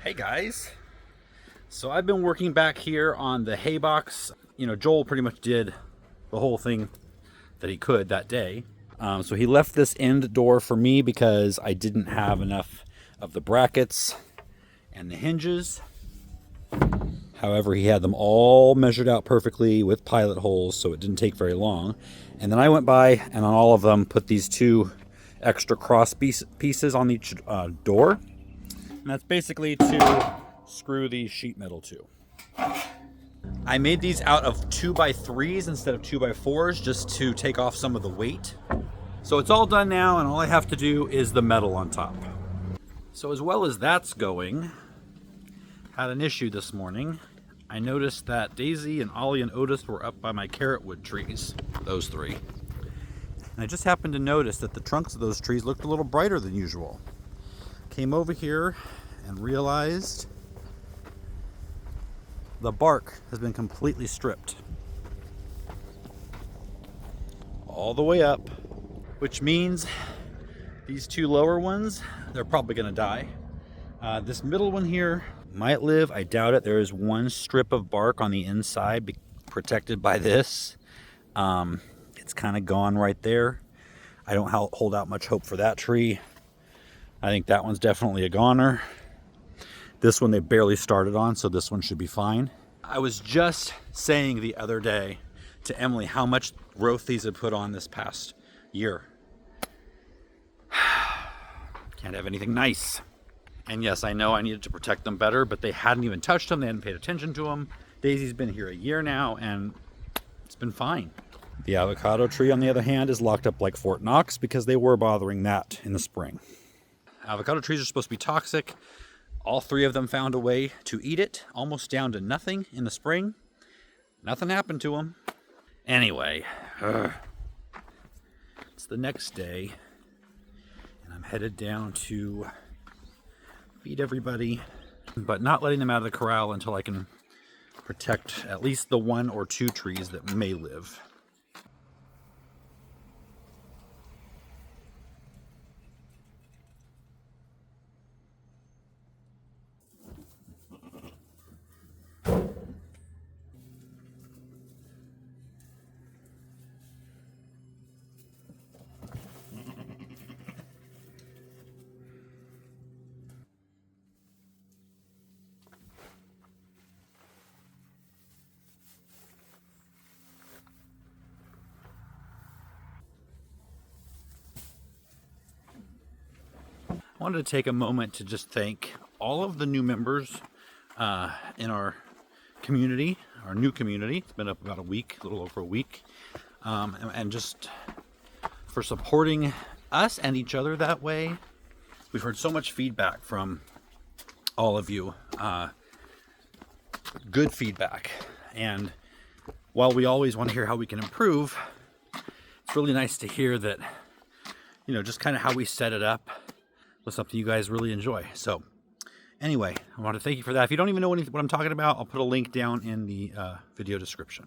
Hey guys, so I've been working back here on the hay box. Joel pretty much did the whole thing that he could that day. So he left this end door for me because I didn't have enough of the brackets and the hinges. However, he had them all measured out perfectly with pilot holes, so it didn't take very long. And then I went by and on all of them put these two extra cross pieces on each door. And that's basically to screw the sheet metal to. I made these out of 2x3s instead of 2x4s just to take off some of the weight. So it's all done now, and all I have to do is the metal on top. So as well as that's going, had an issue this morning. I noticed that Daisy and Ollie and Otis were up by my carrot wood trees, those three. And I just happened to notice that the trunks of those trees looked a little brighter than usual. Came over here and realized the bark has been completely stripped all the way up, which means these two lower ones, they're probably going to die. This middle one here might live. I doubt it. There is one strip of bark on the inside protected by this. It's kind of gone right there. I don't hold out much hope for that tree. I think that one's definitely a goner. This one they barely started on, so this one should be fine. I was just saying the other day to Emily how much growth these had put on this past year. Can't have anything nice. And yes, I know I needed to protect them better, but they hadn't even touched them. They hadn't paid attention to them. Daisy's been here a year now, and it's been fine. The avocado tree, on the other hand, is locked up like Fort Knox because they were bothering that in the spring. Avocado trees are supposed to be toxic. All three of them found a way to eat it, almost down to nothing in the spring. Nothing happened to them. Anyway, it's the next day, and I'm headed down to feed everybody, but not letting them out of the corral until I can protect at least the one or two trees that may live. I wanted to take a moment to just thank all of the new members in our community, our new community. It's been up about a week, a little over a week, and just for supporting us and each other that way. We've heard so much feedback from all of you, good feedback, and while we always want to hear how we can improve, it's really nice to hear that, just kind of how we set it up was something you guys really enjoy. So anyway, I want to thank you for that. If you don't even know what I'm talking about, I'll put a link down in the video description.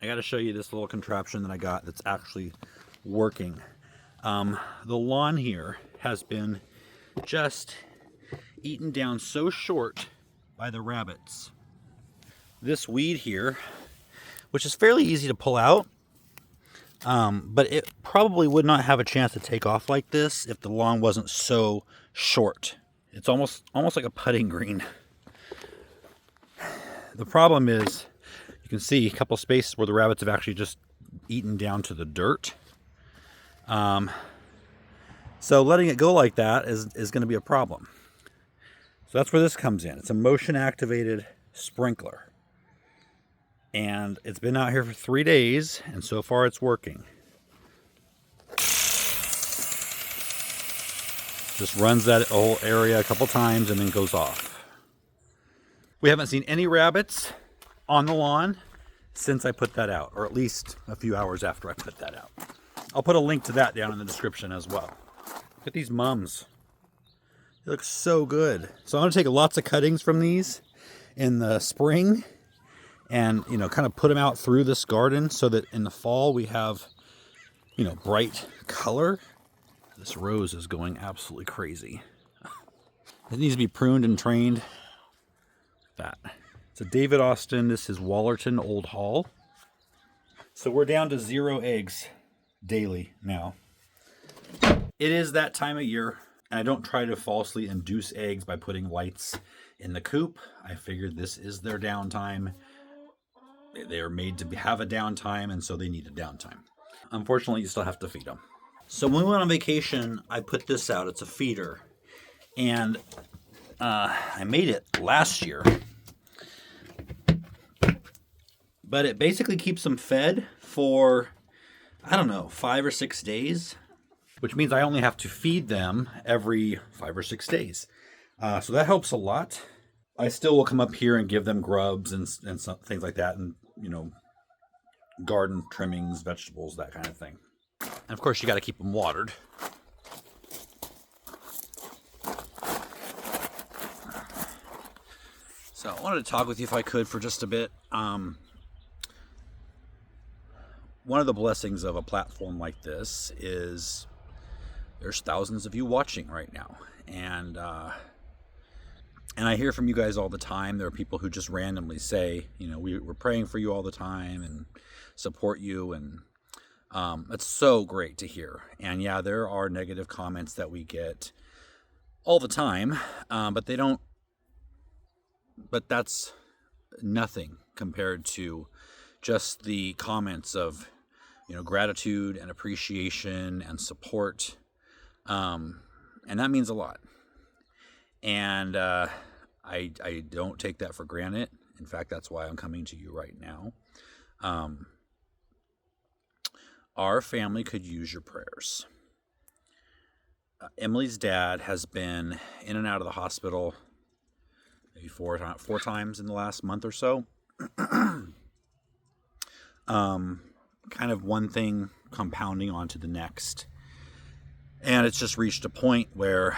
I got to show you this little contraption that I got that's actually working. The lawn here has been just eaten down so short by the rabbits. This weed here, which is fairly easy to pull out, but it probably would not have a chance to take off like this if the lawn wasn't so short. It's almost like a putting green. The problem is, you can see a couple spaces where the rabbits have actually just eaten down to the dirt. So letting it go like that is going to be a problem. So that's where this comes in. It's a motion activated sprinkler. And it's been out here for 3 days, and so far it's working. Just runs that whole area a couple times and then goes off. We haven't seen any rabbits on the lawn since I put that out, or at least a few hours after I put that out. I'll put a link to that down in the description as well. Look at these mums. They look so good. So I'm going to take lots of cuttings from these in the spring and, kind of put them out through this garden so that in the fall we have, bright color. This rose is going absolutely crazy. It needs to be pruned and trained that. It's a David Austin. This is Wallerton Old Hall. So we're down to 0 eggs daily now. It is that time of year, and I don't try to falsely induce eggs by putting lights in the coop. I figured this is their downtime. They are made to have a downtime, and so they need a downtime. Unfortunately, you still have to feed them. So when we went on vacation, I put this out. It's a feeder. And I made it last year. But it basically keeps them fed for, I don't know, 5 or 6 days. Which means I only have to feed them every 5 or 6 days. So that helps a lot. I still will come up here and give them grubs and some things like that. And, you know, garden trimmings, vegetables, that kind of thing. And of course, you got to keep them watered. So I wanted to talk with you if I could for just a bit. One of the blessings of a platform like this is there's thousands of you watching right now. And I hear from you guys all the time. There are people who just randomly say, you know, we're praying for you all the time and support you. And it's so great to hear. And yeah, there are negative comments that we get all the time, but that's nothing compared to just the comments of, you know, gratitude and appreciation and support. And that means a lot. And I don't take that for granted. In fact, that's why I'm coming to you right now. Our family could use your prayers. Emilie's dad has been in and out of the hospital maybe four times in the last month or so. Kind of one thing compounding onto the next. And it's just reached a point where,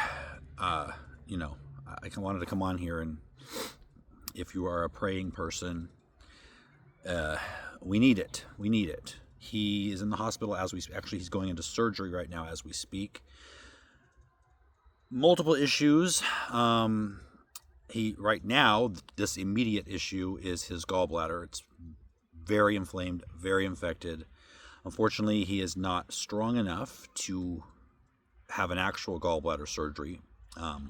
you know, I wanted to come on here, and if you are a praying person, we need it. We need it. He is in the hospital as we actually he's going into surgery right now as we speak. Multiple issues. Right now, this immediate issue is his gallbladder. It's very inflamed, very infected. Unfortunately, he is not strong enough to have an actual gallbladder surgery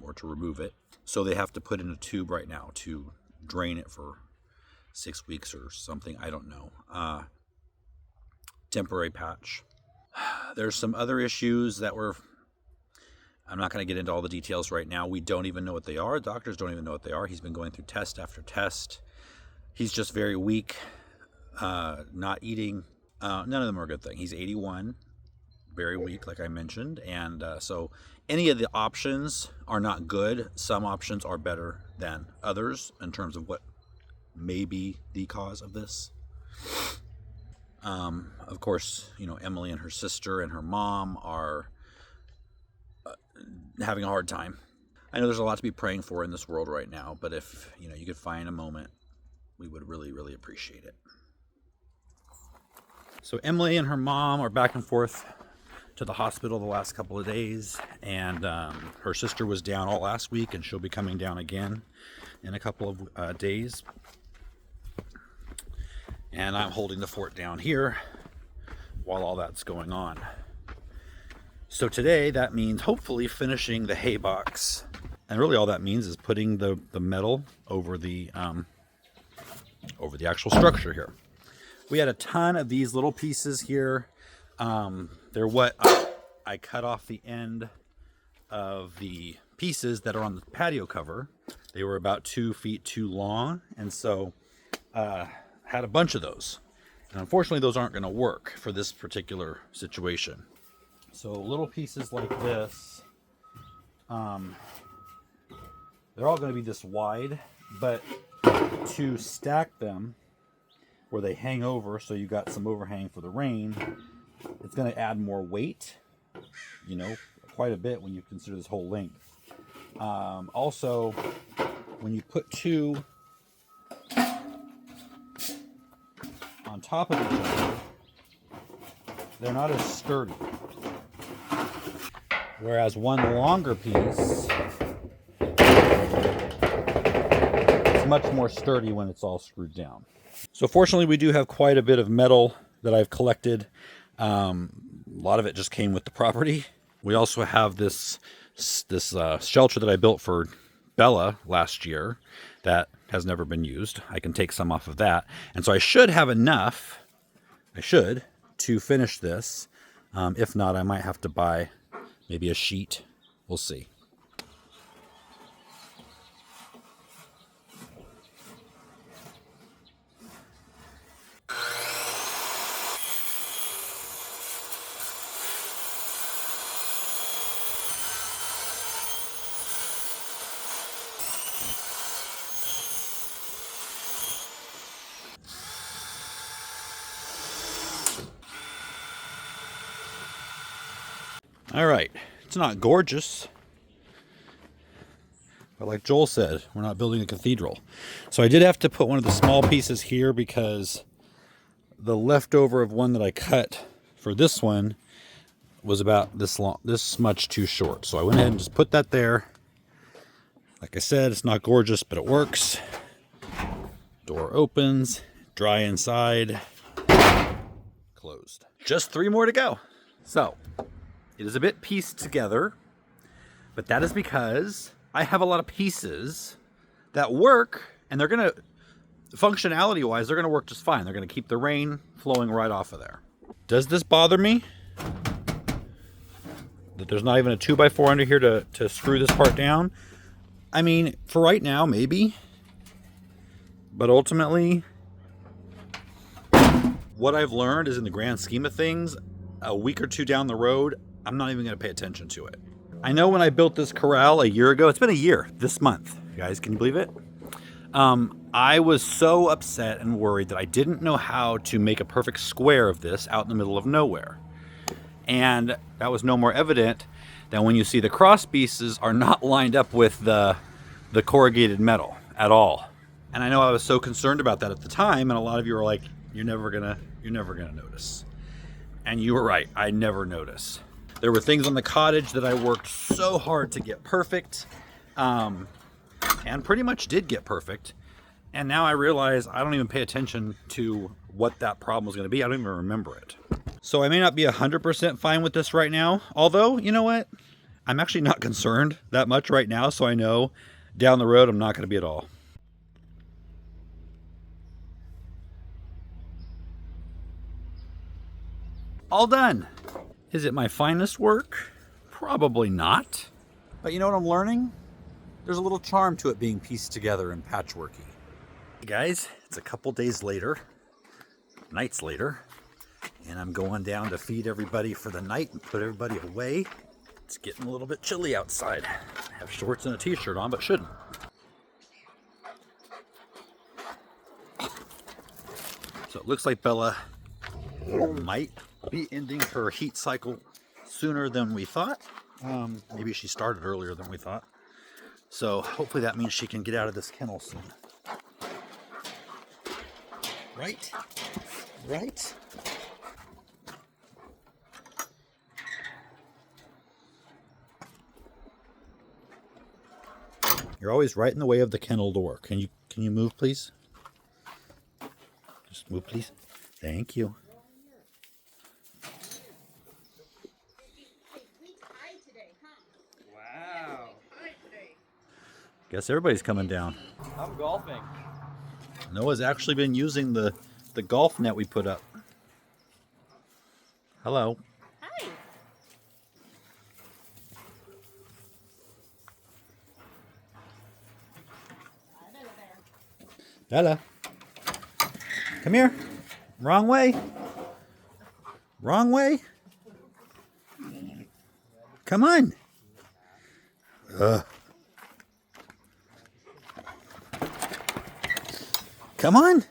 or to remove it. So they have to put in a tube right now to drain it for 6 weeks or something. I don't know. Temporary patch. There's some other issues that I'm not going to get into all the details right now. We don't even know what they are. Doctors don't even know what they are. He's been going through test after test. He's just very weak, not eating. None of them are a good thing. He's 81, very weak, like I mentioned. And so any of the options are not good. Some options are better than others in terms of what may be the cause of this. Of course, you know, Emilie and her sister and her mom are having a hard time. I know there's a lot to be praying for in this world right now, but if, you know, you could find a moment, we would really, really appreciate it. So Emilie and her mom are back and forth to the hospital the last couple of days, and her sister was down all last week, and she'll be coming down again in a couple of days. And I'm holding the fort down here while all that's going on. So today, that means hopefully finishing the hay box. And really all that means is putting the metal over the actual structure here. We had a ton of these little pieces here. They're what I cut off the end of the pieces that are on the patio cover. They were about 2 feet too long, and so had a bunch of those. And unfortunately, those aren't going to work for this particular situation. So little pieces like this, they're all going to be this wide, but to stack them where they hang over, so you got some overhang for the rain, it's going to add more weight, you know, quite a bit when you consider this whole length. Also, when you put two on top of each other, they're not as sturdy. Whereas one longer piece is much more sturdy when it's all screwed down. So fortunately, we do have quite a bit of metal that I've collected. A lot of it just came with the property. We also have this shelter that I built for Bella last year that has never been used. I can take some off of that. And so I should have enough, to finish this. If not, I might have to buy maybe a sheet. We'll see. All right, it's not gorgeous, but like Joel said, we're not building a cathedral. So I did have to put one of the small pieces here because the leftover of one that I cut for this one was about this much too short. So I went ahead and just put that there. Like I said, it's not gorgeous, but it works. Door opens, dry inside, closed. Just 3 more to go. So it is a bit pieced together, but that is because I have a lot of pieces that work, and they're going to, functionality-wise, they're going to work just fine. They're going to keep the rain flowing right off of there. Does this bother me? That there's not even a 2x4 under here to screw this part down? I mean, for right now, maybe. But ultimately, what I've learned is in the grand scheme of things, a week or 2 down the road, I'm not even going to pay attention to it. I know when I built this corral a year ago, it's been a year this month. Guys, can you believe it? I was so upset and worried that I didn't know how to make a perfect square of this out in the middle of nowhere. And that was no more evident than when you see the cross pieces are not lined up with the corrugated metal at all. And I know I was so concerned about that at the time, and a lot of you were like, you're never gonna notice. And you were right, I never noticed. There were things on the cottage that I worked so hard to get perfect, and pretty much did get perfect. And now I realize I don't even pay attention to what that problem was going to be. I don't even remember it. So I may not be 100% fine with this right now. Although, you know what? I'm actually not concerned that much right now. So I know down the road I'm not going to be at all. All done. Is it my finest work? Probably not. But you know what I'm learning? There's a little charm to it being pieced together and patchworky. Hey guys, it's a couple days later, nights later, and I'm going down to feed everybody for the night and put everybody away. It's getting a little bit chilly outside. I have shorts and a t-shirt on, but shouldn't. So it looks like Bella might be ending her heat cycle sooner than we thought. Maybe she started earlier than we thought. So hopefully that means she can get out of this kennel soon. Right? Right? You're always right in the way of the kennel door. Can you move, please? Just move, please. Thank you. Wow. Guess everybody's coming down. I'm golfing. Noah's actually been using the golf net we put up. Hello. Hi. Bella. Come here. Wrong way. Wrong way. Come on. Come on.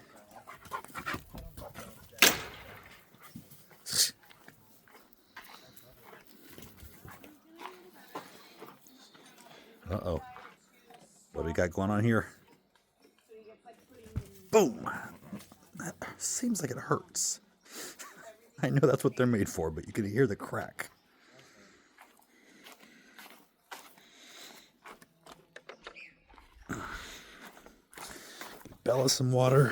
Uh-oh. What do we got going on here? Boom. That seems like it hurts. I know that's what they're made for, but you can hear the crack. Bella some water.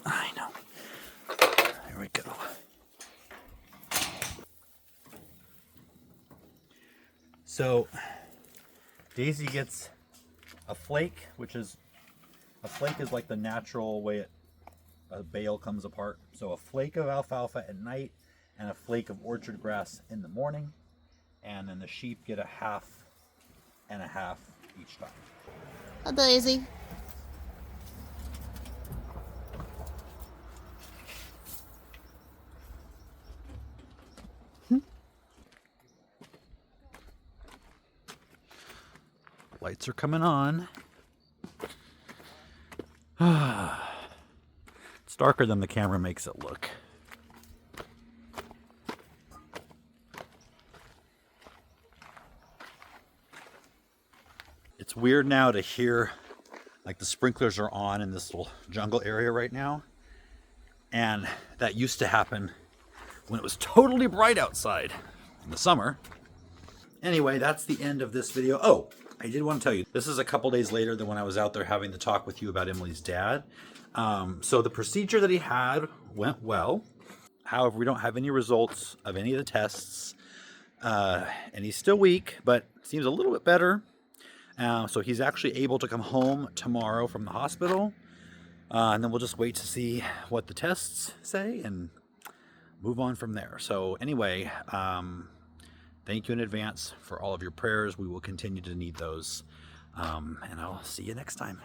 I know. Here we go. So Daisy gets a flake, which is a flake is like the natural way a bale comes apart. So a flake of alfalfa at night and a flake of orchard grass in the morning, and then the sheep get a half and a half each time. Hi, Daisy. Lights are coming on. It's darker than the camera makes it look. It's weird now to hear like the sprinklers are on in this little jungle area right now. And that used to happen when it was totally bright outside in the summer. Anyway, that's the end of this video. Oh, I did want to tell you, this is a couple days later than when I was out there having the talk with you about Emily's dad. So the procedure that he had went well. However, we don't have any results of any of the tests. And he's still weak, but seems a little bit better. So he's actually able to come home tomorrow from the hospital. And then we'll just wait to see what the tests say and move on from there. So anyway, thank you in advance for all of your prayers. We will continue to need those. And I'll see you next time.